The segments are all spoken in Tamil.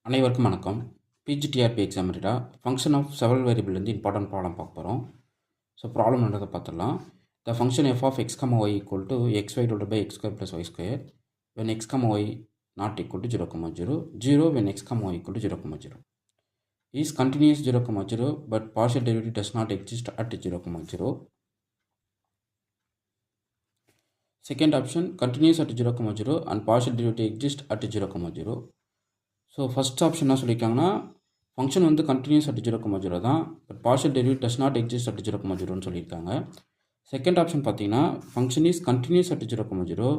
அனைவருக்கும் வணக்கம். பிஜிடிஆர்பி எக்ஸாம் ரிடா ஃபங்க்ஷன் ஆஃப் செவரல் வேரியபிள்லேருந்து இம்பார்ட்டன்ட் ப்ராப்ளம் பார்க்க போகிறோம். ஸோ ப்ராப்ளம் என்னதை பார்த்துடலாம். The function F of X comma Y equal to X Y divide by X square plus Y square when X comma Y not equal to 0,0 0 when x comma y equal to 0,0 is continuous 0,0 but partial derivative does not exist at 0,0. Second option, continuous at 0,0 and partial derivative exists at 0,0. So first option என்ன சொல்லியிருக்காங்கன்னா ஃபங்க்ஷன் வந்து கண்டினியூஸ் அட் 0,0 தான், but partial derivative does not exist at 0,0ன்னு சொல்லியிருக்காங்க. செகண்ட் ஆப்ஷன் பார்த்தீங்கன்னா function is continuous at 0,0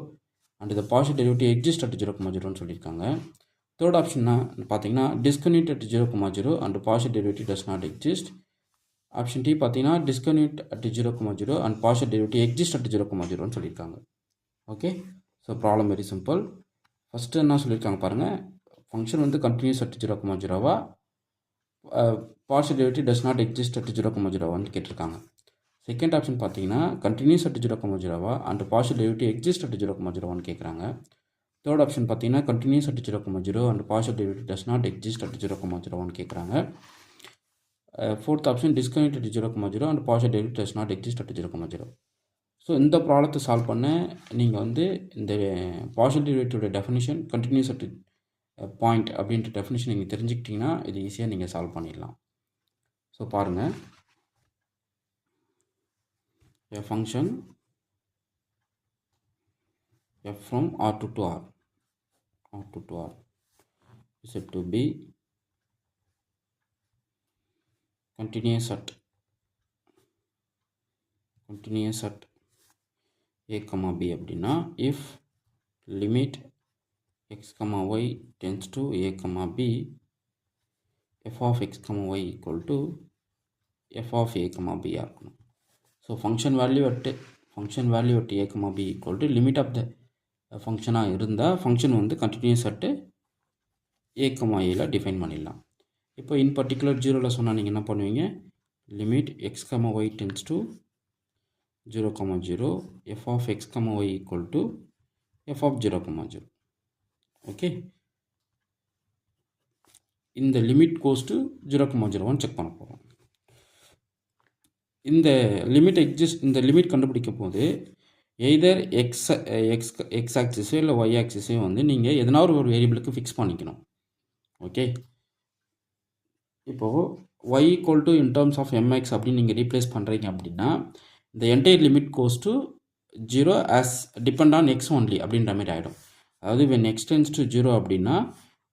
and the partial derivative exist at 0,0ன்னு சொல்லியிருக்காங்க. தேர்ட் ஆப்ஷன்னா பார்த்தீங்கன்னா discontinuous at 0,0 and partial derivative does not exist. Option D பார்த்தீங்கன்னா discontinuous at 0,0 and partial derivative exist at 0,0ன்னு சொல்லியிருக்காங்க. Okay, so problem very simple. First என்ன சொல்லியிருக்காங்க பாருங்கள், ஃபங்க்ஷன் வந்து கண்டினியூஸ் அட் 0,0வா partial derivative does not exist at 0,0வான்னு கேட்டிருக்காங்க. செகண்ட் ஆப்ஷன் பார்த்தீங்கன்னா கண்டினியூஸ் அட் 0,0வா and partial derivative exist at 0,0வான்னு கேட்குறாங்க. தேர்ட் ஆப்ஷன் பார்த்தீங்கன்னா continuous at 0,0 and partial derivative does not exist at 0,0வான்னு கேட்குறாங்க. Fourth option discontinuous at 0,0 and partial derivative does not exist at 0,0. So இந்த ப்ராப்ளத்தை சால்வ் பண்ண நீங்கள் வந்து இந்த பார்ஷியல் டெரிவேட்டிவோட டெஃபினிஷன் கண்டினியூஸ் அட் பாயிண்ட் அப்படின்ற டெஃபினிஷன் நீங்கள் தெரிஞ்சுக்கிட்டிங்கன்னா இது ஈஸியாக நீங்கள் சால்வ் பண்ணிடலாம். ஸோ பாருங்கள், a function f from r to r is said to be continuous at a comma b அப்படின்னா if limit x comma y tends to a comma b f of x comma y equal to f of a comma b இருக்கணும். So function value at a comma b equal to limit of the ஃபங்க்ஷனாக இருந்தால் ஃபங்க்ஷன் வந்து continuous at a comma a define பண்ணிடலாம். இப்போ இன் பர்டிகுலர் ஜீரோவில் சொன்னால் நீங்கள் என்ன பண்ணுவீங்க, limit x comma y tends to 0,0 f of x comma y equal to f of 0,0. Okay, இந்த லிமிட் கோஸ் டு 0,01 செக் பண்ண போகிறோம். இந்த லிமிட் கண்டுபிடிக்க போது எய்தர் எக்ஸ் ஆக்சிஸோ இல்லை ஒய் ஆக்சிஸோ வந்து நீங்கள் எதனாவது ஒரு வேரியபிளுக்கு ஃபிக்ஸ் பண்ணிக்கணும். ஓகே, இப்போது y equal to in terms of mx அப்படின்னு நீங்கள் ரீப்ளேஸ் பண்ணுறீங்க அப்படின்னா இந்த entire limit goes to 0 as depend on X only அப்படின்ற மாதிரி ஆகிடும். அதாவது when x tends to 0 அப்படின்னா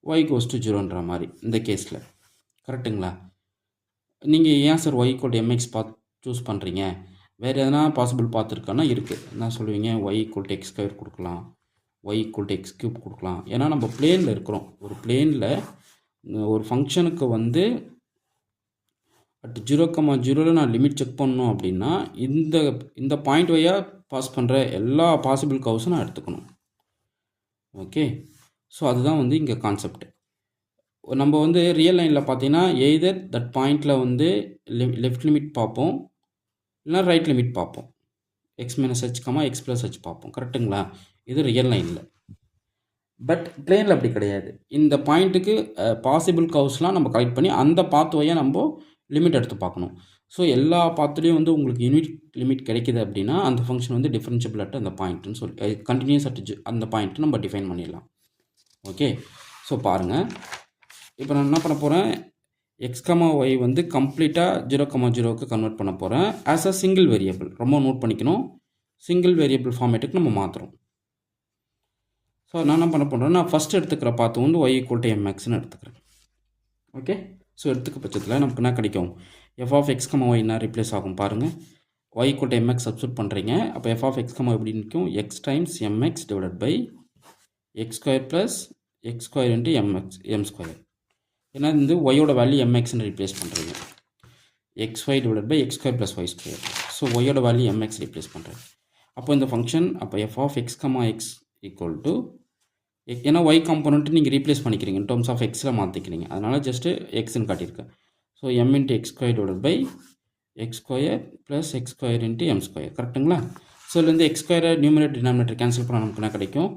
y goes to 0ன்ற மாதிரி இந்த கேஸில். கரெக்டுங்களா? நீங்கள் ஏன் sir y equal to mx choose பண்ணுறீங்க, வேறு எதனா பாசிபிள் பார்த்துருக்கானா இருக்குது. என்ன சொல்லுவீங்க, y equal to x square கொடுக்கலாம், y equal to x cube கொடுக்கலாம். ஏன்னா நம்ம பிளேனில் இருக்கிறோம். ஒரு பிளேனில் ஒரு ஃபங்க்ஷனுக்கு வந்து அட் 0,0 நான் லிமிட் செக் பண்ணணும் அப்படின்னா இந்த பாயிண்ட் வையாக பாஸ் பண்ணுற எல்லா பாசிபிள் கர்வ்ஸும் நான் எடுத்துக்கணும். ஓகே, ஸோ அதுதான் வந்து இங்கே கான்செப்ட். நம்ம வந்து ரியல் லைனில் பார்த்தீங்கன்னா எய்தர் தட் பாயிண்டில் வந்து லெஃப்ட் லிமிட் பார்ப்போம், இல்லைனா ரைட் லிமிட் பார்ப்போம். X minus H comma X plus H பார்ப்போம். கரெக்டுங்களா? இது ரியல் லைனில். பட் பிளேனில் அப்படி கிடையாது. இந்த பாயிண்ட்டுக்கு பாசிபிள் கர்வ்ஸ்லாம் நம்ம கலெக்ட் பண்ணி அந்த பாத் வழியாக நம்ம லிமிட் எடுத்து பார்க்கணும். ஸோ எல்லா பாத்துலேயும் வந்து உங்களுக்கு யூனிட் லிமிட் கிடைக்கிது அப்படின்னா அந்த ஃபங்க்ஷன் வந்து டிஃபரன்ஷியபிள் அட் அந்த பாயிண்ட்டுன்னு சொல்லி கண்டினியூஸ் அட் அந்த பாயிண்ட்டு நம்ம டிஃபைன் பண்ணிடலாம். ஓகே, ஸோ பாருங்கள், இப்போ நான் என்ன பண்ண போகிறேன், எக்ஸ் கமா ஒய் வந்து கம்ப்ளீட்டாக 0,0க்கு கன்வெர்ட் பண்ண போகிறேன் ஆஸ் அ சிங்கிள் வேரியபிள். ரொம்ப நோட் பண்ணிக்கணும், சிங்கிள் வேரியபிள் ஃபார்மேட்டுக்கு நம்ம மாற்றுறோம். ஸோ நான் என்ன பண்ண போகிறேன், நான் ஃபஸ்ட் எடுத்துக்கிற பார்த்து வந்து y equal to mxன்னு எடுத்துக்கிறேன். ஓகே, ஸோ எடுத்துக்க பட்சத்தில் நமக்கு என்ன கிடைக்கும், f of x, y என்ன ரீப்ளேஸ் ஆகும் பாருங்கள். y equal to mx substitute பண்ணுறீங்க. அப்போ f of x, எப்படி நிற்கும், x times mx divided by x square plus x square into m square. ஏன்னா இந்த ஒய்யோட வேல்யூ mxன்னு ரீப்ளேஸ் பண்ணுறீங்க. xy divided by x square plus y square. So ஒய்யோட வேல்யூ mx ரீப்ளேஸ் பண்ணுறேன். அப்போ இந்த ஃபங்க்ஷன் அப்போ f of x, x equal to, ஏன்னா ஒய் காம்பனண்ட்டு நீங்கள் ரீப்ளேஸ் பண்ணிக்கிறீங்க, இன் டர்ம்ஸ் ஆஃப் எக்ஸில் மாற்றிக்கிறீங்க, அதனால் ஜஸ்ட்டு எக்ஸ்ன்னு காட்டியிருக்கேன். So m into x square divided by x square plus x square into m square. கரெக்டுங்களா? ஸோ இதுலேருந்து x square numerator denominator cancel பண்ண நமக்கு என்ன கிடைக்கும்,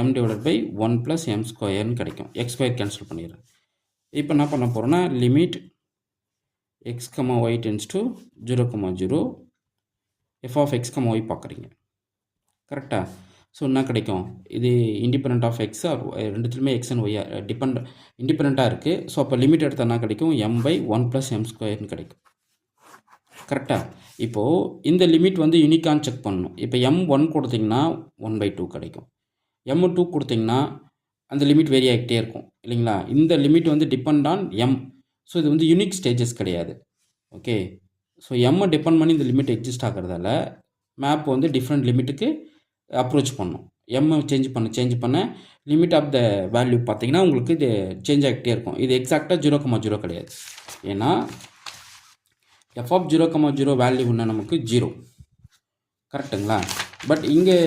m divided by 1 plus m squareன்னு கிடைக்கும். x square கேன்சல் பண்ணிடுறேன். இப்போ என்ன பண்ண போகிறோன்னா limit x, y tends to 0, 0 f of x, y பார்க்குறீங்க கரெக்டாக. ஸோ என்ன கிடைக்கும், இது இண்டிபெண்ட் ஆஃப் எக்ஸ் ஆர் ரெண்டுத்துலையுமே எக்ஸ் அண்ட் ஒய் இண்டிபெண்ட்டாக இருக்குது. ஸோ அப்போ லிமிட் எடுத்தால் என்ன கிடைக்கும், m/1 + m² கிடைக்கும் கரெக்டாக. இப்போது இந்த லிமிட் வந்து யூனிக்கான்னு செக் பண்ணணும். இப்போ m1 கொடுத்திங்கன்னா 1/2 கிடைக்கும், m2 கொடுத்திங்கன்னா அந்த லிமிட் வேரி ஆகிட்டே இருக்கும் இல்லைங்களா. இந்த லிமிட் வந்து டிபெண்ட் ஆன் m. ஸோ இது வந்து யூனிக் ஸ்டேஜஸ் கிடையாது. ஓகே, ஸோ m டிபெண்ட் பண்ணி இந்த லிமிட் எக்ஸிஸ்ட் ஆகிறதால மேப் வந்து டிஃப்ரெண்ட் லிமிட்டுக்கு அப்ரோச் பண்ணும். m சேஞ்ச் பண்ண லிமிட் ஆஃப் த வேல்யூ பார்த்தீங்கன்னா உங்களுக்கு இது சேஞ்ச் ஆகிட்டே இருக்கும். இது எக்ஸாக்டாக 0,0 கிடையாது. ஏன்னா f of 0,0 வேல்யூ ஒன்று நமக்கு 0 கரெக்டுங்களா. பட் இங்கே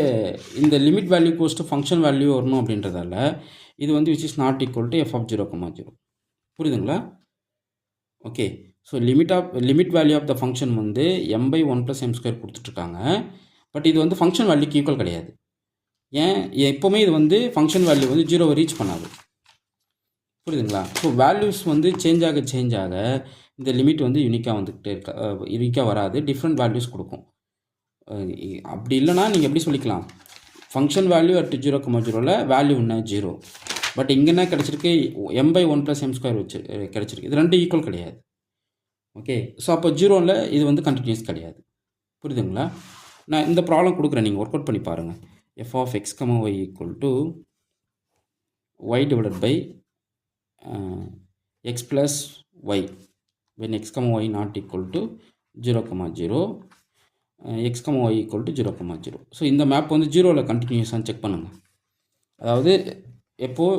இந்த limit value goes to function value வரணும் அப்படின்றதால இது வந்து which is not equal to f of 0,0. புரியுதுங்களா. Okay, so limit value of the function வந்து m/1 + m² கொடுத்துட்ருக்காங்க. பட் இது வந்து ஃபங்க்ஷன் வேல்யூக்கு ஈக்குவல் கிடையாது. ஏன், எப்போவுமே இது வந்து ஃபங்க்ஷன் வேல்யூ வந்து 0 ரீச் பண்ணாது. புரியுதுங்களா. ஸோ வேல்யூஸ் வந்து சேஞ்ச் ஆக இந்த லிமிட் வந்து யூனிக்காக வந்துக்கிட்டே யூனிக்காக வராது, டிஃப்ரெண்ட் வேல்யூஸ் கொடுக்கும். அப்படி இல்லைனா நீங்கள் எப்படி சொல்லிக்கலாம், ஃபங்க்ஷன் வேல்யூ அட் 0,0ல் வேல்யூ என்ன 0. பட் இங்கே என்ன கிடச்சிருக்கு, m/1 + m² வச்சு கிடச்சிருக்கு. இது ரெண்டு ஈக்குவல் கிடையாது. ஓகே, ஸோ அப்போ 0ல் இது வந்து கண்டினியூஸ் கிடையாது. புரியுதுங்களா. நான் இந்த ப்ராப்ளம் கொடுக்குறேன், நீங்கள் ஒர்க் அவுட் பண்ணி பாருங்கள். f of x, y = y divided by x plus y when x, y not equal to 0,0 x, y = 0,0. So இந்த மேப் வந்து 0ல் கண்டினியூஸாக செக் பண்ணுங்கள். அதாவது எப்போது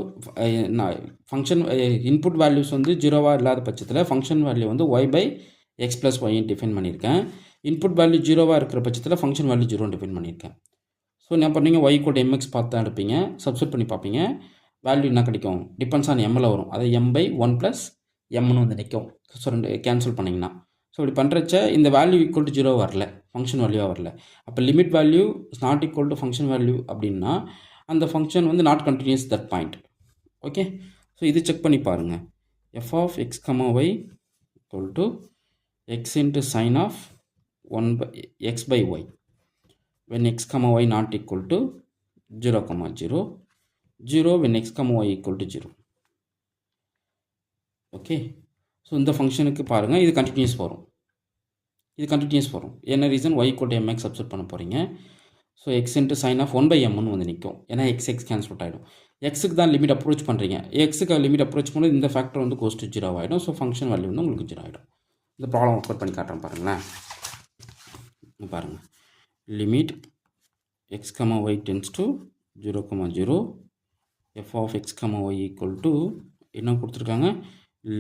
ஃபங்க்ஷன் இன்புட் வேல்யூஸ் வந்து 0வாக இல்லாத பட்சத்தில் ஃபங்க்ஷன் வேல்யூ வந்து y/x + y டிஃபைன் பண்ணியிருக்கேன். இன்புட் வேல்யூ 0வாக இருக்கிற பட்சத்தில் ஃபங்க்ஷன் வேல்யூ 0 டிஃபைன் பண்ணியிருக்கேன். ஸோ என்ன பண்ணீங்க, y = mx பார்த்து தான் எடுப்பீங்க, சப்ஸ்டிட் பண்ணி பார்ப்பீங்க, வேல்யூ என்ன கிடைக்கும், டிபெண்ட்ஸ் ஆன் mல வரும். அது m/1 + mன்னு வந்து நிற்கும். ஸோ ரெண்டு கேன்சல் பண்ணிங்கன்னா, ஸோ இப்படி பண்ணுறச்ச இந்த வேல்யூ ஈக்குவல் டு 0 வரல, ஃபங்க்ஷன் வேல்யூவாக வரல. அப்போ limit value is not equal to function value அப்படின்னா அந்த ஃபங்க்ஷன் வந்து not continuous that point. Okay, so இது செக் பண்ணி பாருங்கள். f of x, y = x × sin of x/y when x, y not equal to 0,0 0 when x, y equal to 0. Okay, so இந்த ஃபங்க்ஷனுக்கு பாருங்கள், இது கண்டினியூஸ் வரும். என்ன ரீசன், y = mx சப்ஸ்டிட் பண்ண போகிறீங்க. ஸோ x × sin of 1/mன்னு வந்து நிற்கும். ஏன்னா x கேன்சல் அவுட் ஆகிடும். எக்ஸுக்கு தான் லிமிட் அப்ரோச் பண்ணுறீங்க. எக்ஸுக்கு லிமிட் அப்ரோச் பண்ணும்போது இந்த ஃபேக்டர் வந்து கோஸ் டு 0 ஆகிடும். ஸோ ஃபங்க்ஷன் வேல்யூ வந்து உங்களுக்கு 0 ஆகிடும். இந்த ப்ராப்ளம் ஒர்க் அவுட் பண்ணி காட்டுறேன் பாருங்களேன். பாருங்கள், limit x, y tends to 0,0 f of x, y = என்ன கொடுத்துருக்காங்க,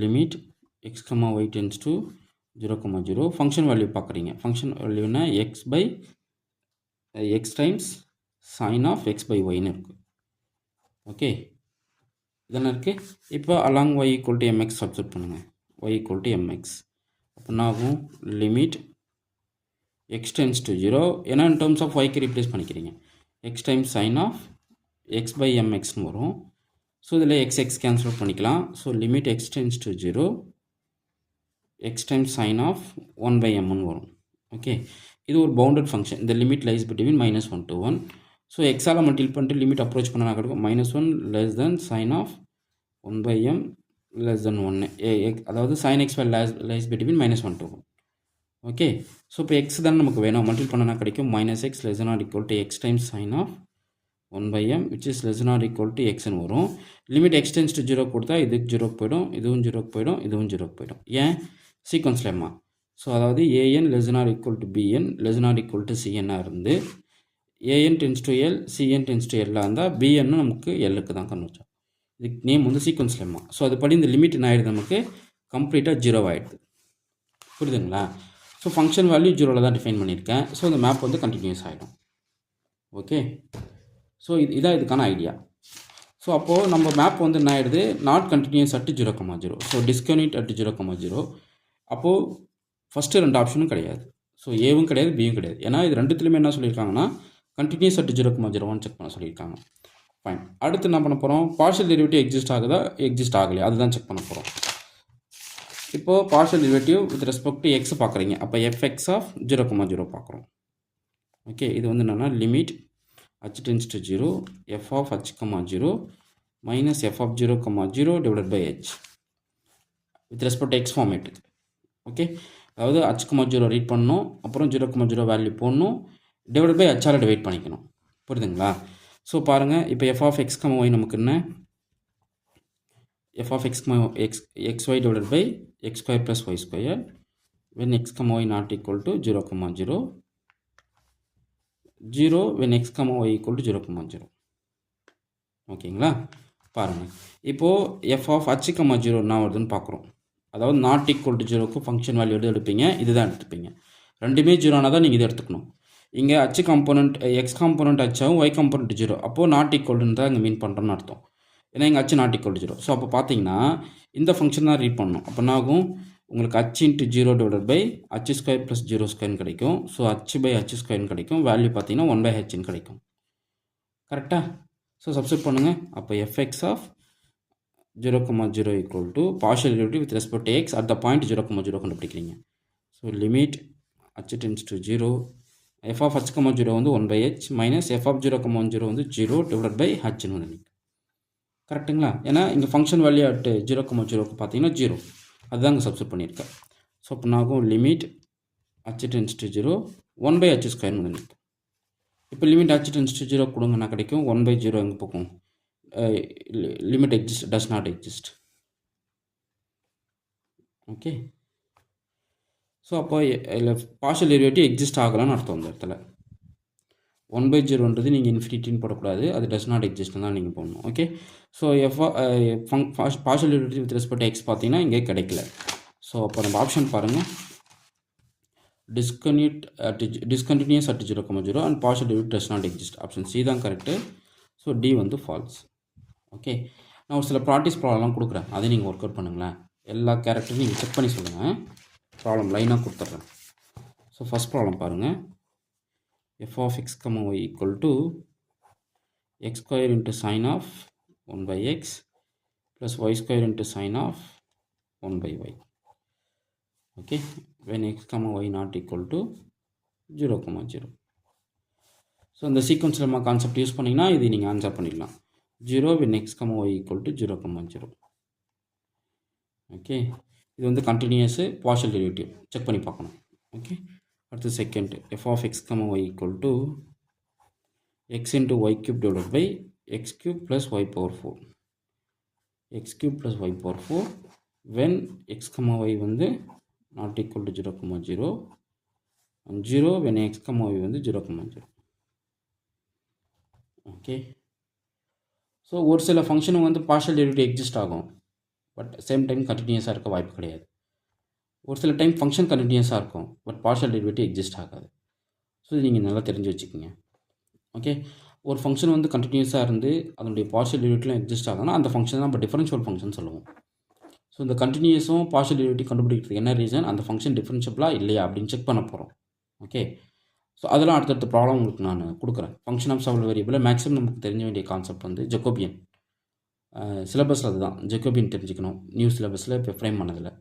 limit x, y tends to 0,0 function value பார்க்குறீங்க. ஃபங்க்ஷன் வேல்யூனா x டைம்ஸ் sin of x/yன்னு இருக்குது. ஓகே, இதெல்லாம் இருக்குது. இப்போ அலாங் y = mx சப்ஸ்டிட் பண்ணுங்கள். y = mx அப்படின்னா ஆகும், லிமிட் x டென்ஸ் டு 0, ஏன்னா இன் டேர்ம்ஸ் ஆஃப் yக்கு ரீப்ளேஸ் பண்ணிக்கிறீங்க, x டைம்ஸ் sin of x/mxன்னு வரும். ஸோ இதில் x கேன்சல் பண்ணிக்கலாம். So limit x tends to 0 x times sin of 1/mன்னு வரும். ஓகே, இது ஒரு பவுண்டட் ஃபங்க்ஷன். இந்த limit lies between -1 to 1. So எக்ஸால் மல்டிபிள் பண்ணிட்டு லிமிட் அப்ரோச் பண்ண கிடைக்கும் -1 < sin of 1/m < 1. அதாவது sin x lies between -1 to 1. Okay, so இப்போ எக்ஸ் தான் நமக்கு வேணும், மல்டிபிள் பண்ணனா கிடைக்கும் -x < x times sin of 1/m which is < = xன்னு வரும். லிமிட் x டென்ஸ் டு 0 கொடுத்தா இதுக்கு 0க்கு போயிடும், இதுவும் 0க்கு போயிடும், இதுவும் 0க்கு போயிடும். ஏன், சீக்வன்ஸ் லெம்மா. ஸோ அதாவது an < bn < cnஆக இருந்து an tends to l cn tends to l இருந்தால் bn நமக்கு எல்லுக்கு தான் கன்வெர்ட் ஆகும். இதுக்கு நேம் வந்து சீக்வன்ஸ் லெம்மா. ஸோ அதுபடி இந்த லிமிட் என்ன ஆகிடுது, நமக்கு கம்ப்ளீட்டாக 0 ஆகிடுது. புரியுதுங்களா. ஸோ ஃபங்க்ஷன் வேல்யூ 0ல் தான் டிஃபைன் பண்ணியிருக்கேன். ஸோ இந்த மேப் வந்து கண்டினியூஸ் ஆகிடும். ஓகே, ஸோ இதான் இதுக்கான ஐடியா. ஸோ அப்போது நம்ம மேப் வந்து என்ன ஆகிடுது, not continuous at 0,0. So discontinuous at 0,0. அப்போது ஃபஸ்ட்டு ரெண்டு ஆப்ஷனும் கிடையாது. ஸோ ஏவும் கிடையாது, பியும் கிடையாது. ஏன்னா இது ரெண்டுத்துலையுமே என்ன சொல்லியிருக்காங்கன்னா கண்டினியூஸ் அட் 0,01 செக் பண்ண சொல்லியிருக்காங்க. ஃபைன். அடுத்து என்ன பண்ண போகிறோம், பார்ஷியல் டெரிவேட்டிவ் எக்ஸிஸ்ட் ஆகுதா எக்ஸிஸ்ட் ஆகலையா அதுதான் செக் பண்ண போகிறோம். இப்போது partial derivative with respect to X பார்க்குறீங்க, அப்போ எஃப்எக்ஸ் ஆஃப் 0,0 பார்க்குறோம். ஓகே, இது வந்து என்னென்னா limit h tends to 0 f of h, 0 minus f of 0, 0 divided by h with respect to x format. Okay, அதாவது h, 0 ரீட் பண்ணணும், அப்புறம் 0,0 வேல்யூ போடணும், டிவைட் பை ஹச்சால் டிவைட் பண்ணிக்கணும். புரியுதுங்களா? ஸோ பாருங்கள், இப்போ f of x, y நமக்கு என்ன, f of x, xy divided by x square plus y square when x, y not equal to 0,0, 0 when x, y equal to 0,0. ஓகேங்களா? பாருங்கள், இப்போது f of h, 0 என்ன வருதுன்னு பார்க்குறோம். அதாவது நாட் ஈக்குவல் டு 0க்கு ஃபங்க்ஷன் வேல்யூ எடுப்பீங்க, இதுதான் எடுத்துப்பீங்க. ரெண்டுமே 0 ஆனால் தான் நீங்கள் இதை எடுத்துக்கணும். இங்கே h காம்போனண்ட் எக்ஸ் காம்போனண்ட் ஹச்சாகவும் ஒய் காம்போனண்ட் 0, அப்போது நாட் ஈக்குவல்னு தான் இங்கே மீன் பண்ணுறோன்னு அர்த்தம். ஏன்னா இங்கே h not equal to 0. So அப்போ பார்த்தீங்கன்னா இந்த ஃபங்க்ஷன் தான் ரீட் பண்ணணும். அப்போ என்ன ஆகும், உங்களுக்கு h into 0 divided by h square plus 0 ஸ்கொயர்னு கிடைக்கும். ஸோ h பை h ஸ்கொயர்னு கிடைக்கும். வேல்யூ பார்த்தீங்கன்னா 1/hன்னு கிடைக்கும். கரெக்டாக? ஸோ சப்ஸ்டிட் பண்ணுங்கள். அப்போ fx of 0,0 equal to partial derivative with respect to x at the point 0,0 கண்டுபிடிக்கிறீங்க. So limit h tends to 0 f of h, 0 வந்து 1/h minus f of 0,0 வந்து 0 divided by hன்னு வந்து நிற்கும். கரெக்டுங்களா? ஏன்னா இங்கே ஃபங்க்ஷன் வேல்யூ அட் 0,0க்கு பார்த்தீங்கன்னா 0, அதுதான் இங்கே சப்ஸ்டிட் பண்ணியிருக்கேன். ஸோ இப்போ நாகும் limit h tends to 0 1/h ஸ்கொயர்னு வந்து நிற்கும். இப்போ லிமிட் h tends to 0 கொடுங்கன்னா கிடைக்கும் 1/0 எங்கே போகும், limit exist does not exist. Okay, so அப்போ பார்ஷியல் டெரிவேட்டிவ் எக்ஸிஸ்ட் ஆகலான்னு அர்த்தம். அந்த இடத்துல 1/0ன்றது நீங்கள் இன்ஃபினிட்டின்னு போடக்கூடாது, அது டஸ் நாட் எக்ஸிஸ்ட் தான் நீங்கள் போடணும். Okay, so partial derivative with respect X பார்த்தீங்கன்னா இங்கே கிடைக்கல. ஸோ அப்போ நம்ம ஆப்ஷன் பாருங்கள், discontinues at 0,0 and partial derivative does not exist. Option C தான் கரெக்டு. ஸோ டி வந்து ஃபால்ஸ். ஓகே, நான் ஒரு சில ப்ராக்டிஸ் ப்ராப்ளம்லாம் கொடுக்குறேன், அதை நீங்கள் ஒர்க் அவுட் பண்ணுங்களேன். எல்லா கேரக்டரும் நீங்கள் செக் பண்ணி சொல்லுங்கள். ப்ராப்ளம் லைனாக கொடுத்துட்றேன். ஸோ ஃபஸ்ட் ப்ராப்ளம் பாருங்கள், f of x, y equal to x square into sin of 1/x plus y square into sin of 1/y. Okay, when x, y not equal to 0,0. So இந்த சீக்வன்ஸில் நம்ம கான்செப்ட் யூஸ் பண்ணிங்கன்னா இது நீங்கள் ஆன்சர் பண்ணிடலாம். 0 when x, y equal to 0,0. Okay, இது வந்து கண்டினியூஸ் பார்ஷியல் டெரிவேட்டிவ் செக் பண்ணி பார்க்கணும். ஓகே, அடுத்து second f of x, y equal to x into y cube divided by x cube plus y power 4. x cube plus y power 4 when x, y வந்து not equal to 0,0 and 0 when x, y வந்து 0,0. ஓகே, ஸோ ஒரு சில ஃபங்க்ஷனும் வந்து பார்ஷியல் டெரிவேட்டிவ் எக்ஸிஸ்ட் ஆகும், பட் சேம் டைம் கண்டினியூஸாக இருக்க வாய்ப்பு கிடையாது. ஒரு சில டைம் ஃபங்க்ஷன் கண்டினியூஸாக இருக்கும், பட் பார்ஷியல் டெரிவேட்டிவ் எக்ஸிஸ்ட் ஆகாது. ஸோ இது நீங்கள் நல்லா தெரிஞ்சு வச்சுக்கோங்க. ஓகே, ஒரு ஃபங்க்ஷன் வந்து கண்டினியூஸாக இருந்து அதனுடைய பார்ஷியல் டெரிவேட்டிவ்லாம் எக்ஸிஸ்ட் ஆகுதுன்னா அந்த ஃபங்க்ஷன் தான் நம்ம டிஃபரன்ஷியல் ஃபங்க்ஷன் சொல்லுவோம். ஸோ இந்த கண்டினியூஸும் பார்ஷியல் டெரிவேட்டிவ் கண்டுபிடிக்கிறதுக்கு என்ன ரீசன், அந்த ஃபங்க்ஷன் டிஃபரன்ஷியபிளாக இல்லையா அப்படின்னு செக் பண்ண போகிறோம். ஓகே, ஸோ அதெல்லாம் அடுத்தடுத்த ப்ராப்ளம் உங்களுக்கு நான் கொடுக்குறேன். Function of solve variable maximum நமக்கு தெரிஞ்ச வேண்டிய கான்செப்ட் வந்து ஜெகோபியன். சிலபஸில் அதுதான் ஜெகோபியன் தெரிஞ்சுக்கணும், நியூ சிலபஸில் இப்போ ஃப்ரேம் பண்ணதில்லை.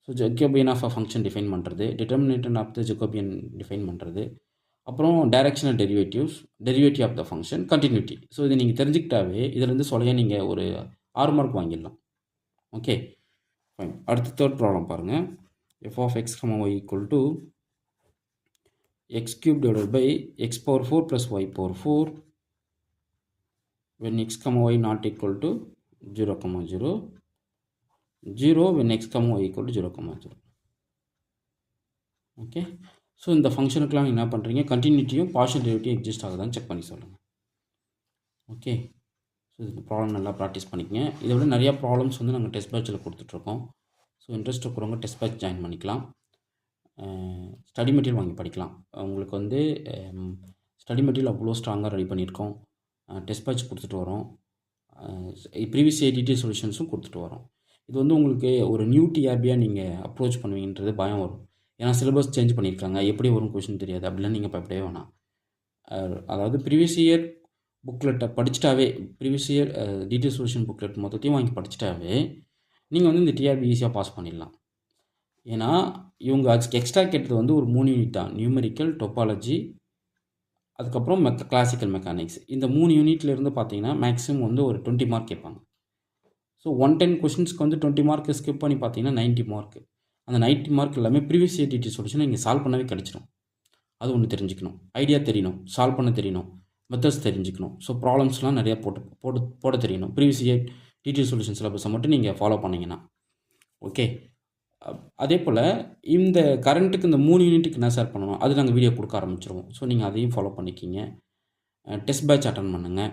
So Jacobian of a function define பண்ணுறது, determinant of the Jacobian define பண்ணுறது, அப்புறம் directional derivative of the function, continuity. So இதை நீங்கள் தெரிஞ்சுக்கிட்டாவே இதுலேருந்து சொல்லையாக நீங்கள் ஒரு 6 மார்க் வாங்கிடலாம். Okay fine. அடுத்த தேர்ட் ப்ராப்ளம் பாருங்கள், f of x, y equal to x cube divided by x power 4 plus y power 4 when x, y not equal to 0,0, 0 when x, y equal to 0,0. Okay, so இந்த ஃபங்க்ஷனுக்குலாம் என்ன பண்ணுறீங்க, கண்டினியூட்டியும் பார்ஷியல் டெரிவேட்டிவ் எக்ஸிஸ்ட் ஆகுதான்னு செக் பண்ணி சொல்லுங்கள். ஓகே, ஸோ இதுக்கு ப்ராப்ளம் நல்லா ப்ராக்டிஸ் பண்ணிக்கங்க. இதை விட நிறையா ப்ராப்ளம்ஸ் வந்து நாங்கள் டெஸ்ட் பேட்சில் கொடுத்துட்ருக்கோம். ஸோ இன்ட்ரெஸ்ட் இருக்கிறவங்க டெஸ்ட் பேட்ச் ஜாயின் பண்ணிக்கலாம், ஸ்டடி மெட்டீரியல் வாங்கி படிக்கலாம். உங்களுக்கு வந்து ஸ்டடி மெட்டீரியல் அவ்வளோ ஸ்ட்ராங்காக ரெடி பண்ணியிருக்கோம், டெஸ்ட் பேட்ச் கொடுத்துட்டு வரோம், ப்ரீவியஸ் ஏடிடி சொல்யூஷன்ஸும் கொடுத்துட்டு வரோம். இது வந்து உங்களுக்கு ஒரு நியூ டிஆர்பியாக நீங்கள் அப்ரோச் பண்ணுவீங்கன்றது பயம் வரும். ஏன்னா சிலபஸ் சேஞ்ச் பண்ணியிருக்காங்க, எப்படி வரும் கொஷின் தெரியாது, அப்படிலாம் நீங்கள் பயப்படவே வேணாம். அதாவது ப்ரீவியஸ் இயர் புக்லெட்டை படிச்சிட்டாவே previous year detail solution booklet மொத்தத்தையும் வாங்கி படிச்சிட்டாவே நீங்கள் வந்து இந்த டிஆர்பி ஈஸியாக பாஸ் பண்ணிடலாம். ஏன்னா இவங்க அதுக்கு எக்ஸ்ட்ரா கேட்டது வந்து ஒரு 3 யூனிட் தான். நியூமெரிக்கல், டொப்பாலஜி, அதுக்கப்புறம் கிளாசிக்கல் மெக்கானிக்ஸ். இந்த 3 யூனிட்லேருந்து பார்த்தீங்கன்னா மேக்ஸிமம் வந்து ஒரு 20 மார்க் கேட்பாங்க. ஸோ 110 கொஷின்ஸ்க்கு வந்து 20 மார்க் ஸ்கிப் பண்ணி பார்த்தீங்கன்னா 90 மார்க். அந்த 90 மார்க் எல்லாமே ப்ரீவியஸ் இயர் டீட்டெயில் சொல்யூஷன் நீங்கள் சால்வ் பண்ணவே கிடச்சிடும். அது ஒன்று தெரிஞ்சுக்கணும். ஐடியா தெரியணும், சால்வ் பண்ண தெரியணும், மெத்தட்ஸ் தெரிஞ்சுக்கணும். ஸோ ப்ராப்ளம்ஸ்லாம் நிறையா போட தெரியணும். ப்ரீவியஸ் இயர் டீட்டெயில் சொல்யூஷன் சிலபஸை மட்டும் நீங்கள் ஃபாலோ பண்ணிங்கன்னா ஓகே. அதே போல் இந்த கரண்ட்டுக்கு இந்த 3 யூனிட்டுக்கு என்ன சார் பண்ணணும், அது நாங்கள் வீடியோ கொடுக்க ஆரம்பிச்சிருவோம். ஸோ நீங்கள் அதையும் ஃபாலோ பண்ணிக்கிங்க. டெஸ்ட் பேட்ச் அட்டன் பண்ணுங்கள்.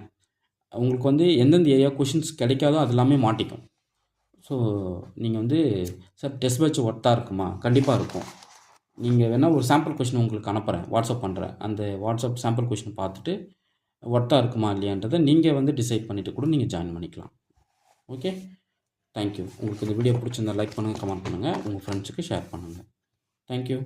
உங்களுக்கு வந்து எந்தெந்த ஏரியா கொஷின்ஸ் கிடைக்காதோ அது எல்லாமே மாட்டிக்கும். ஸோ நீங்கள் வந்து சார் டெஸ்ட் பேட்ச் ஒர்த்தாக இருக்குமா? கண்டிப்பாக இருக்கும். நீங்கள் வேணால் ஒரு சாம்பிள் கொஷின் உங்களுக்கு அனுப்புகிறேன், வாட்ஸ்அப் பண்ணுறேன். அந்த வாட்ஸ்அப் சாம்பிள் கொஷின் பார்த்துட்டு ஒர்த்தாக இருக்குமா இல்லையான்றதை நீங்கள் வந்து டிசைட் பண்ணிவிட்டு கூட நீங்கள் ஜாயின் பண்ணிக்கலாம். Okay, thank you. உங்களுக்கு இந்த வீடியோ பிடிச்சிருந்தா லைக் பண்ணுங்கள், கமெண்ட் பண்ணுங்கள், உங்கள் ஃப்ரெண்ட்ஸுக்கு ஷேர் பண்ணுங்கள். தேங்க்யூ.